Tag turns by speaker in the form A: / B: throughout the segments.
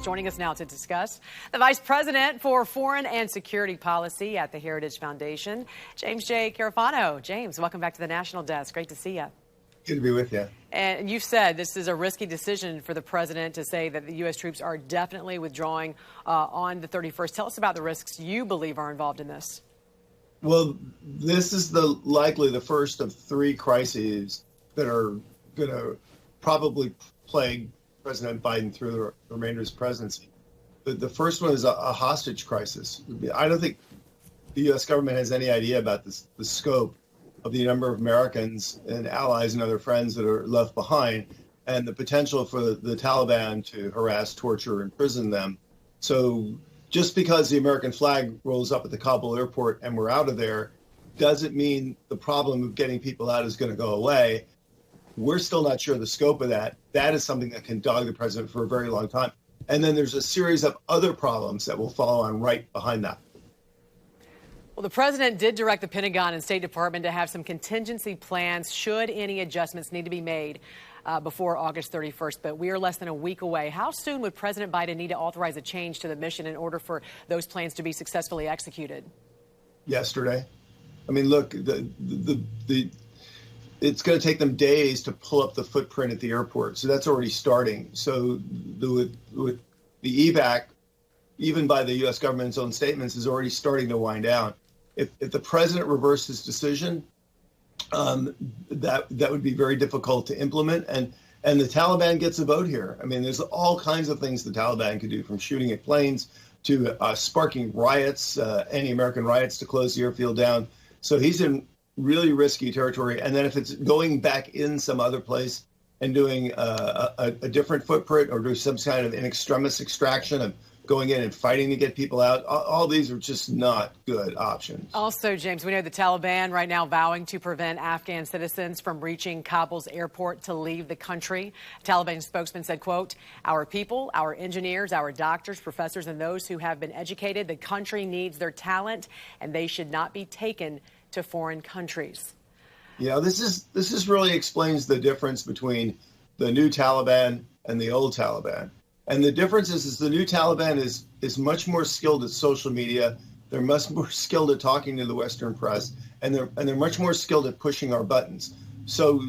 A: Joining us now to discuss the Vice President for Foreign and Security Policy at the Heritage Foundation, James J. Carafano. James, welcome back to the National Desk. Great to see you.
B: Good to be with you.
A: And you've said this is a risky decision for the president to say that the U.S. troops are definitely withdrawing on the 31st. Tell us about the risks you believe are involved in this.
B: Well, this is likely the first of three crises that are going to probably plague President Biden through the remainder of his presidency. The first one is a hostage crisis. I don't think the U.S. government has any idea about the scope of the number of Americans and allies and other friends that are left behind, and the potential for the Taliban to harass, torture, imprison them. So just because the American flag rolls up at the Kabul airport and we're out of there doesn't mean the problem of getting people out is going to go away. We're still not sure the scope of that. That is something that can dog the president for a very long time. And then there's a series of other problems that will follow on right behind that.
A: Well, the president did direct the Pentagon and State Department to have some contingency plans should any adjustments need to be made before August 31st. But we are less than a week away. How soon would President Biden need to authorize a change to the mission in order for those plans to be successfully executed? Yesterday.
B: I mean, look, it's going to take them days to pull up the footprint at the airport. So that's already starting. So with the evac, even by the U.S. government's own statements, is already starting to wind down. If the president reversed his decision, that would be very difficult to implement. And the Taliban gets a vote here. I mean, there's all kinds of things the Taliban could do, from shooting at planes to sparking riots, anti-American riots to close the airfield down. So he's in really risky territory. And then if it's going back in some other place and doing a different footprint, or doing some kind of an extremist extraction of going in and fighting to get people out, all these are just not good options.
A: Also, James, we know the Taliban right now vowing to prevent Afghan citizens from reaching Kabul's airport to leave the country. A Taliban spokesman said, quote, "Our people, our engineers, our doctors, professors, and those who have been educated, the country needs their talent, and they should not be taken to foreign countries."
B: Yeah, this really explains the difference between the new Taliban and the old Taliban. And the difference is the new Taliban is much more skilled at social media. They're much more skilled at talking to the Western press, and they're much more skilled at pushing our buttons. So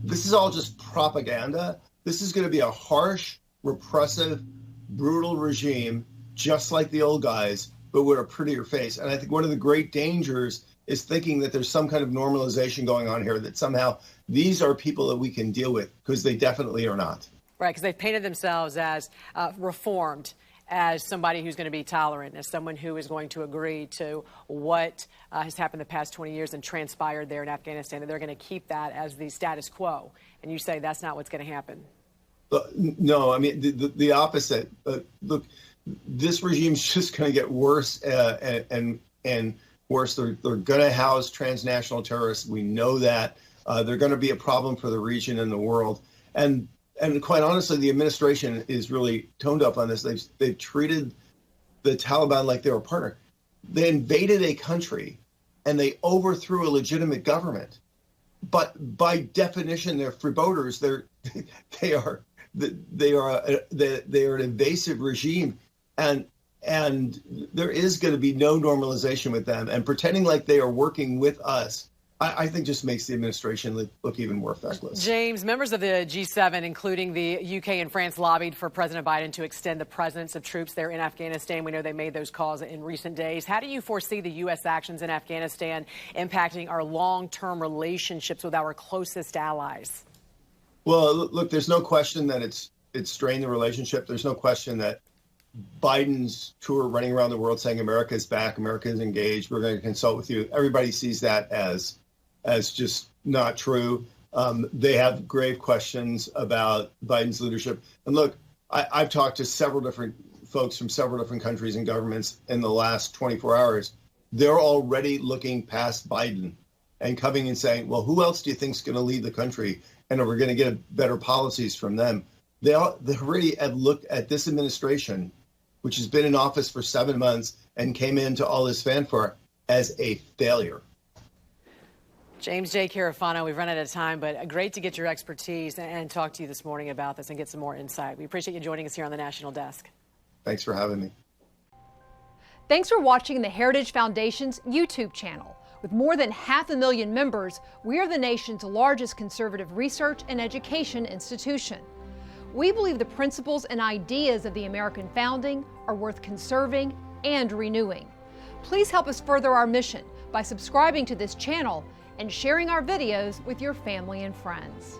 B: this is all just propaganda. This is going to be a harsh, repressive, brutal regime, just like the old guys, but with a prettier face. And I think one of the great dangers is thinking that there's some kind of normalization going on here, that somehow these are people that we can deal with, because they definitely are not.
A: Right, because they've painted themselves as reformed, as somebody who's going to be tolerant, as someone who is going to agree to what has happened the past 20 years and transpired there in Afghanistan, that they're going to keep that as the status quo. And you say that's not what's going to happen.
B: No, I mean, the opposite. Look, this regime's just going to get worse and worse. They're going to house transnational terrorists. We know that. They're going to be a problem for the region and the world. And quite honestly, the administration is really toned up on this. They've treated the Taliban like they're a partner. They invaded a country and they overthrew a legitimate government. But by definition, they're freebooters. They are an invasive regime, and there is going to be no normalization with them. And pretending like they are working with us, I think, just makes the administration look even more feckless.
A: James, members of the G7, including the UK and France, lobbied for President Biden to extend the presence of troops there in Afghanistan. We know they made those calls in recent days. How do you foresee the U.S. actions in Afghanistan impacting our long-term relationships with our closest allies?
B: Well, look, there's no question that it's strained the relationship. There's no question that Biden's tour running around the world saying America is back, America is engaged, we're going to consult with you, everybody sees that as just not true. They have grave questions about Biden's leadership. And look, I've talked to several different folks from several different countries and governments in the last 24 hours. They're already looking past Biden and coming and saying, well, who else do you think is going to lead the country? And are we going to get better policies from them? They already have looked at this administration, which has been in office for 7 months and came into all this fanfare, as a failure.
A: James J. Carafano, we've run out of time, but great to get your expertise and talk to you this morning about this and get some more insight. We appreciate you joining us here on the National Desk.
B: Thanks for having me.
C: Thanks for watching the Heritage Foundation's YouTube channel. With more than 500,000 members, we are the nation's largest conservative research and education institution. We believe the principles and ideas of the American founding are worth conserving and renewing. Please help us further our mission by subscribing to this channel and sharing our videos with your family and friends.